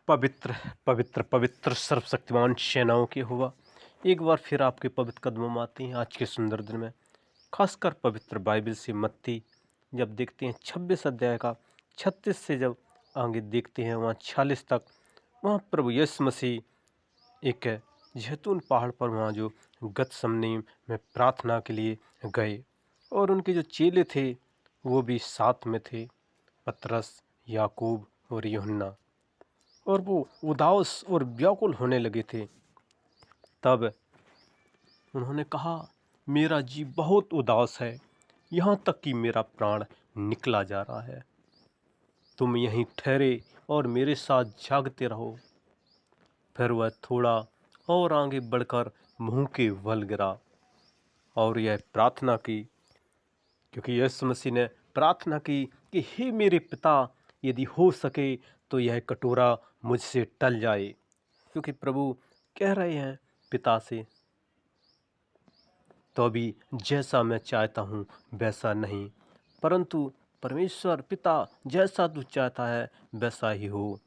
पवित्र पवित्र पवित्र सर्वशक्तिमान सेनाओं की हुआ एक बार फिर आपके पवित्र कदमों में आती हैं आज के सुंदर दिन में। खासकर पवित्र बाइबल से मत्ती जब देखते हैं 26 अध्याय का 36 से जब आगे देखते हैं वहाँ 46 तक, वहाँ प्रभु यीशु मसीह एक जैतून पहाड़ पर वहाँ जो गतसमनी में प्रार्थना के लिए गए और उनके जो चेले थे वो भी साथ में थे, पतरस, याकूब और यूहन्ना, और वो उदास और व्याकुल होने लगे थे। तब उन्होंने कहा, मेरा जी बहुत उदास है, यहाँ तक कि मेरा प्राण निकला जा रहा है। तुम यहीं ठहरे और मेरे साथ जागते रहो। फिर वह थोड़ा और आगे बढ़कर मुंह के बल गिरा और यह प्रार्थना की, क्योंकि यीशु मसीह ने प्रार्थना की कि हे मेरे पिता, यदि हो सके तो यह कटोरा मुझसे टल जाए। क्योंकि प्रभु कह रहे हैं पिता से, तो अभी जैसा मैं चाहता हूँ वैसा नहीं, परंतु परमेश्वर पिता जैसा तू चाहता है वैसा ही हो।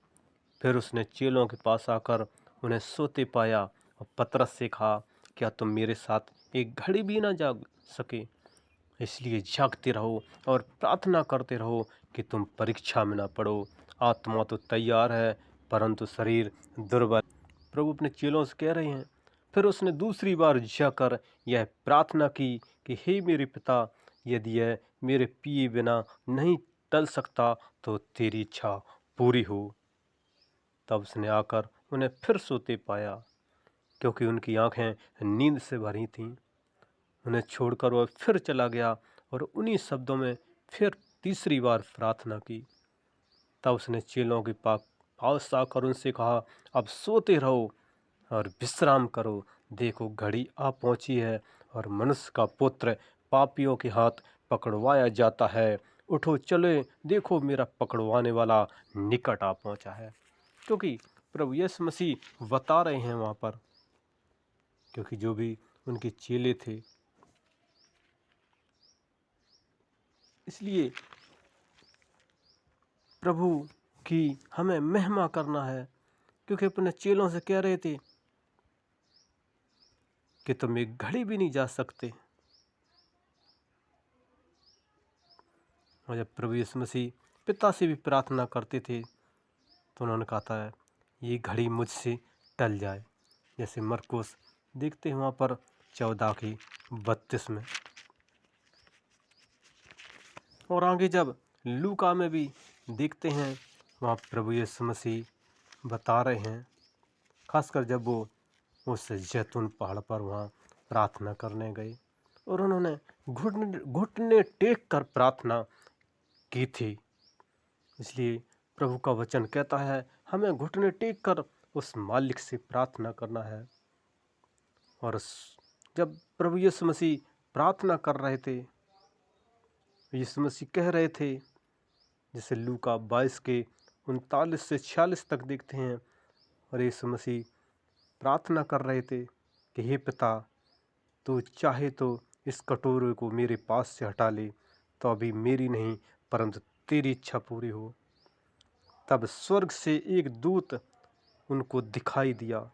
फिर उसने चेलों के पास आकर उन्हें सोते पाया और पतरस से कहा, क्या तुम मेरे साथ एक घड़ी भी ना जाग सके? इसलिए जागते रहो और प्रार्थना करते रहो कि तुम परीक्षा में ना पड़ो। आत्मा तो तैयार है परंतु शरीर दुर्बल। प्रभु अपने चेलों से कह रहे हैं। फिर उसने दूसरी बार जाकर यह प्रार्थना की कि हे मेरे पिता, यदि यह मेरे पिए बिना नहीं टल सकता तो तेरी इच्छा पूरी हो। तब उसने आकर उन्हें फिर सोते पाया, क्योंकि उनकी आंखें नींद से भरी थीं। उन्हें छोड़कर वह फिर चला गया और उन्हीं शब्दों में फिर तीसरी बार प्रार्थना की। तब उसने चेलों के पास आकर उनसे कहा, अब सोते रहो और विश्राम करो। देखो घड़ी आ पहुंची है और मनुष्य का पुत्र पापियों के हाथ पकड़वाया जाता है। उठो चले, देखो मेरा पकड़वाने वाला निकट आ पहुंचा है। क्योंकि प्रभु यीशु मसीह बता रहे हैं वहाँ पर, क्योंकि जो भी उनके चेले थे, इसलिए प्रभु की हमें महिमा करना है। क्योंकि अपने चेलों से कह रहे थे कि तुम एक घड़ी भी नहीं जा सकते। और जब प्रभु यीशु मसीह पिता से भी प्रार्थना करते थे तो उन्होंने कहा था, ये घड़ी मुझसे टल जाए। जैसे मरकुस देखते हैं वहाँ पर 14:32 में, और आगे जब लूका में भी देखते हैं वहाँ प्रभु यीशु मसीह बता रहे हैं, खासकर जब वो उस जैतून पहाड़ पर वहाँ प्रार्थना करने गए और उन्होंने घुटने टेक कर प्रार्थना की थी। इसलिए प्रभु का वचन कहता है हमें घुटने टेक कर उस मालिक से प्रार्थना करना है। और जब प्रभु यीशु मसीह प्रार्थना कर रहे थे, यीशु मसीह कह रहे थे, जैसे लूका 22 के 39 से 46 तक देखते हैं, और यीशु मसीह प्रार्थना कर रहे थे कि हे पिता, तू चाहे तो इस कटोरे को मेरे पास से हटा ले, तो अभी मेरी नहीं परंतु तेरी इच्छा पूरी हो। तब स्वर्ग से एक दूत उनको दिखाई दिया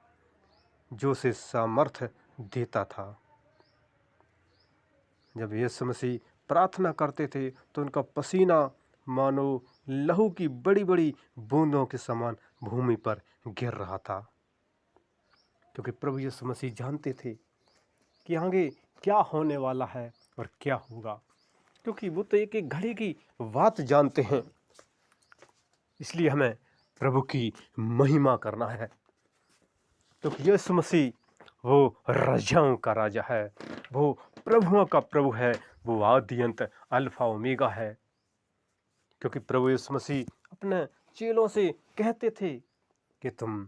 जो से सामर्थ्य देता था। जब यीशु मसीह प्रार्थना करते थे तो उनका पसीना मानो लहू की बड़ी बड़ी बूंदों के समान भूमि पर गिर रहा था, क्योंकि प्रभु यीशु मसीह जानते थे कि आगे क्या होने वाला है और क्या होगा, क्योंकि वो तो एक एक घड़ी की बात जानते हैं। इसलिए हमें प्रभु की महिमा करना है, क्योंकि यीशु मसीह वो राजाओं का राजा है, वो प्रभुओं का प्रभु है, वो आदि अंत अल्फा ओमेगा है। क्योंकि प्रभु यीशु मसीह अपने चेलों से कहते थे कि तुम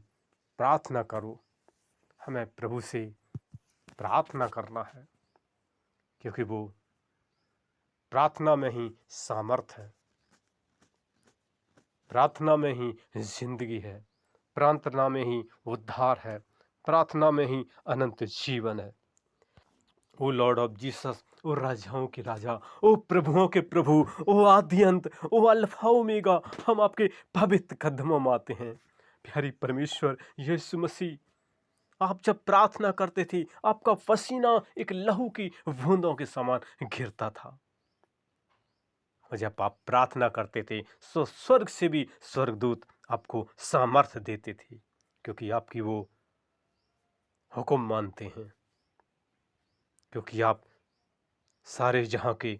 प्रार्थना करो। हमें प्रभु से प्रार्थना करना है, क्योंकि वो प्रार्थना में ही सामर्थ्य है, प्रार्थना में ही जिंदगी है, प्रार्थना में ही उद्धार है, प्रार्थना में ही अनंत जीवन है। ओ लॉर्ड ऑफ जीसस, ओ राजाओं के राजा, ओ प्रभुओं के प्रभु, ओ आदि अंत, ओ अल्फा ओमेगा, हम आपके पवित्र कदमों में आते हैं। प्यारी परमेश्वर यीशु मसीह, आप जब प्रार्थना करते थे आपका पसीना एक लहू की बूंदों के समान गिरता था। और जब आप प्रार्थना करते थे तो स्वर्ग से भी स्वर्गदूत आपको सामर्थ्य देते थे, क्योंकि आपकी वो हुक्म मानते हैं, क्योंकि आप सारे जहां के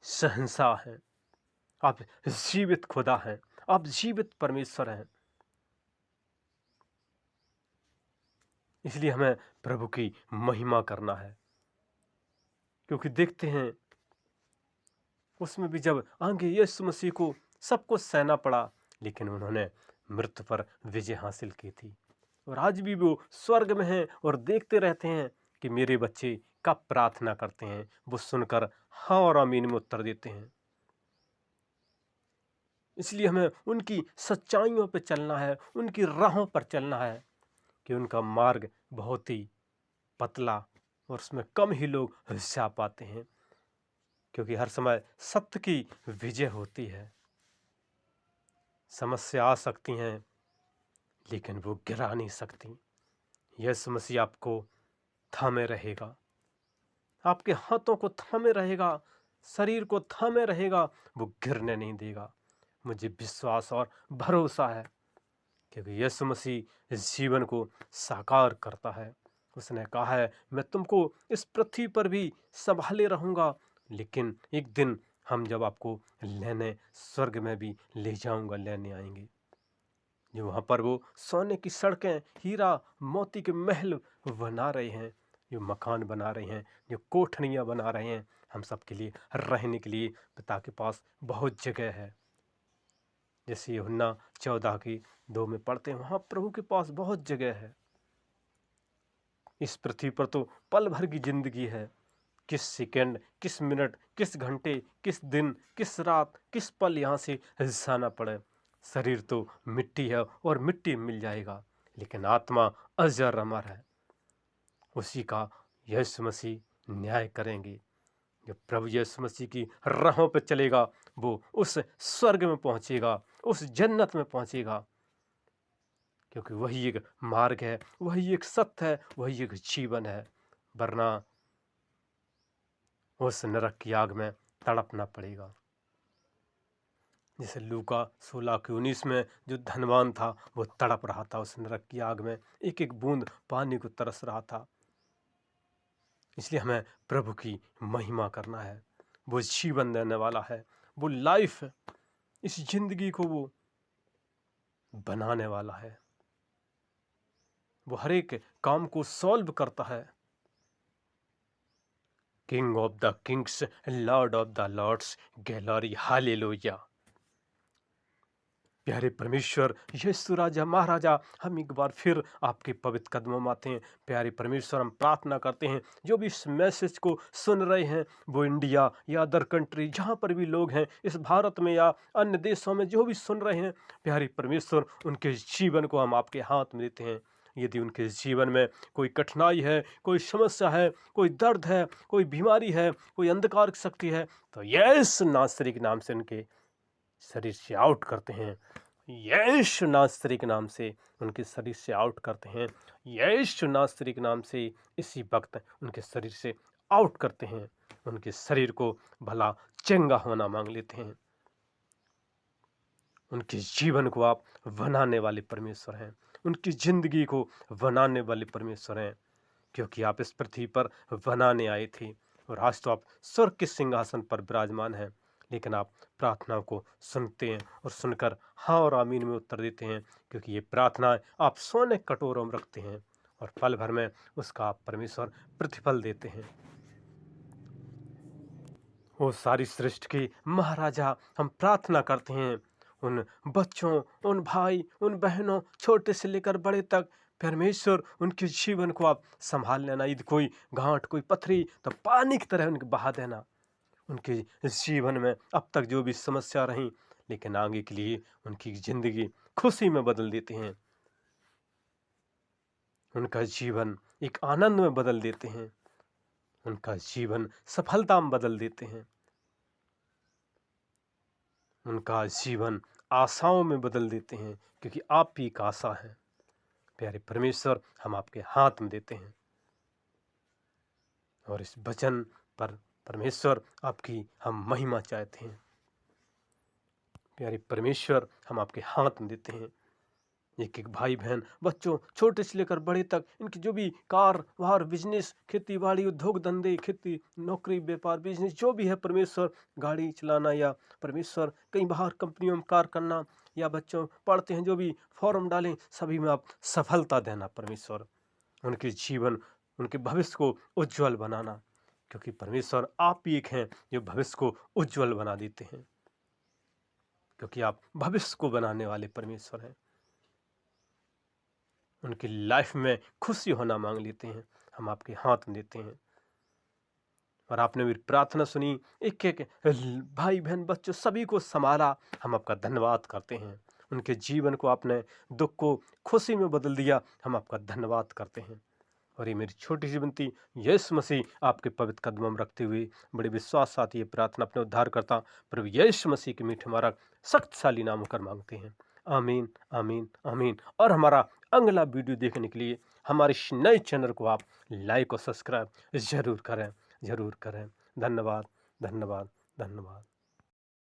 शहंशाह हैं। आप जीवित खुदा हैं, आप जीवित परमेश्वर हैं। इसलिए हमें प्रभु की महिमा करना है, क्योंकि देखते हैं उसमें भी जब आगे यीशु मसीह को सब कुछ सहना पड़ा, लेकिन उन्होंने मृत्यु पर विजय हासिल की थी। और आज भी वो स्वर्ग में हैं और देखते रहते हैं कि मेरे बच्चे कब प्रार्थना करते हैं। वो सुनकर हाँ और आमीन में उत्तर देते हैं। इसलिए हमें उनकी सच्चाइयों पर चलना है, उनकी राहों पर चलना है, कि उनका मार्ग बहुत ही पतला और उसमें कम ही लोग जा पाते हैं, क्योंकि हर समय सत्य की विजय होती है। समस्या आ सकती हैं लेकिन वो गिरा नहीं सकती। यीशु मसीह आपको थामे रहेगा, आपके हाथों को थामे रहेगा, शरीर को थामे रहेगा, वो गिरने नहीं देगा। मुझे विश्वास और भरोसा है, क्योंकि यीशु मसीह इस जीवन को साकार करता है। उसने कहा है मैं तुमको इस पृथ्वी पर भी संभाले रहूंगा, लेकिन एक दिन हम जब आपको लेने स्वर्ग में भी ले जाऊंगा, लेने आएंगे। जो वहाँ पर वो सोने की सड़कें, हीरा मोती के महल बना रहे हैं, जो मकान बना रहे हैं, जो कोठरियाँ बना रहे हैं, हम सब के लिए रहने के लिए पिता के पास बहुत जगह है। जैसे यूहन्ना 14:2 में पढ़ते हैं, वहाँ प्रभु के पास बहुत जगह है। इस पृथ्वी पर तो पल भर की जिंदगी है। किस सेकंड, किस मिनट, किस घंटे, किस दिन, किस रात, किस पल यहाँ से जाना पड़े। शरीर तो मिट्टी है और मिट्टी मिल जाएगा, लेकिन आत्मा अजर अमर है। उसी का यीशु मसीह न्याय करेंगे। जब प्रभु यीशु मसीह की राहों पर चलेगा, वो उस स्वर्ग में पहुंचेगा, उस जन्नत में पहुंचेगा, क्योंकि वही एक मार्ग है, वही एक सत्य है, वही एक जीवन है। वरना उस नरक की आग में तड़पना पड़ेगा। जैसे लूका 16:19 में जो धनवान था वो तड़प रहा था उस नरक की आग में, एक एक बूंद पानी को तरस रहा था। इसलिए हमें प्रभु की महिमा करना है। वो जीवन देने वाला है, वो लाइफ है, इस जिंदगी को वो बनाने वाला है। वो हर एक काम को सॉल्व करता है। King of the kings, lord of the lords, glory, hallelujah. प्यारे परमेश्वर यीशु राजा महाराजा, हम एक बार फिर आपके पवित्र कदमों में आते हैं। प्यारे परमेश्वर, हम प्रार्थना करते हैं जो भी इस मैसेज को सुन रहे हैं, वो इंडिया या अदर कंट्री जहाँ पर भी लोग हैं, इस भारत में या अन्य देशों में जो भी सुन रहे हैं, प्यारे परमेश्वर उनके जीवन को हम आपके हाथ में देते हैं। यदि उनके जीवन में कोई कठिनाई है, कोई समस्या है, कोई दर्द है, कोई बीमारी है, कोई अंधकार की शक्ति है, तो यीशु नासरी के नाम से उनके शरीर से आउट करते हैं। यीशु नासरी के नाम से उनके शरीर से आउट करते हैं। यीशु नासरी के नाम से इसी वक्त उनके शरीर से आउट करते हैं। उनके शरीर को भला चंगा होना मांग लेते हैं। उनके जीवन को आप बनाने वाले परमेश्वर हैं, उनकी जिंदगी को बनाने वाले परमेश्वर हैं, क्योंकि आप इस पृथ्वी पर बनाने आए थे और आज तो आप स्वर्ग के सिंहासन पर विराजमान हैं। लेकिन आप प्रार्थनाओं को सुनते हैं और सुनकर हाँ और आमीन में उत्तर देते हैं, क्योंकि ये प्रार्थनाएं आप सोने कटोरों में रखते हैं और पल भर में उसका आप परमेश्वर प्रतिफल देते हैं। वो सारी सृष्टि के महाराजा, हम प्रार्थना करते हैं उन बच्चों, उन भाई, उन बहनों, छोटे से लेकर बड़े तक, परमेश्वर उनके जीवन को आप संभाल लेना। यदि कोई गांठ, कोई पथरी, तो पानी की तरह उनके बहा देना। उनके जीवन में अब तक जो भी समस्या रही, लेकिन आगे के लिए उनकी जिंदगी खुशी में बदल देते हैं। उनका जीवन एक आनंद में बदल देते हैं। उनका जीवन सफलता में बदल देते हैं। उनका जीवन आशाओं में बदल देते हैं, क्योंकि आप ही एक आशा है। प्यारे परमेश्वर, हम आपके हाथ में देते हैं और इस वचन पर परमेश्वर आपकी हम महिमा चाहते हैं। प्यारे परमेश्वर, हम आपके हाथ में देते हैं एक एक भाई बहन, बच्चों, छोटे से लेकर बड़े तक, इनकी जो भी कार वार बिजनेस, खेती बाड़ी, उद्योग धंधे, खेती नौकरी व्यापार बिजनेस जो भी है परमेश्वर, गाड़ी चलाना या परमेश्वर कहीं बाहर कंपनियों में कार्य करना, या बच्चों पढ़ते हैं जो भी फॉर्म डालें, सभी में आप सफलता देना परमेश्वर। उनके जीवन, उनके भविष्य को उज्जवल बनाना, क्योंकि परमेश्वर आप ही एक हैं जो भविष्य को उज्जवल बना देते हैं, क्योंकि आप भविष्य को बनाने वाले परमेश्वर हैं। उनकी लाइफ में खुशी होना मांग लेते हैं, हम आपके हाथ में देते हैं। और आपने मेरी प्रार्थना सुनी, एक एक भाई बहन बच्चों सभी को संभाला, हम आपका धन्यवाद करते हैं। उनके जीवन को आपने दुख को खुशी में बदल दिया, हम आपका धन्यवाद करते हैं। और ये मेरी छोटी सी विनती यीशु मसीह आपके पवित्र कदमों में रखते हुए बड़े विश्वास साथ ये प्रार्थना अपने उद्धार करता प्रभु यीशु मसीह के मीठे मारा शक्तिशाली नाम होकर मांगते हैं। आमीन, आमीन, आमीन। और हमारा अगला वीडियो देखने के लिए हमारे इस नए चैनल को आप लाइक और सब्सक्राइब जरूर करें, जरूर करें। धन्यवाद, धन्यवाद, धन्यवाद।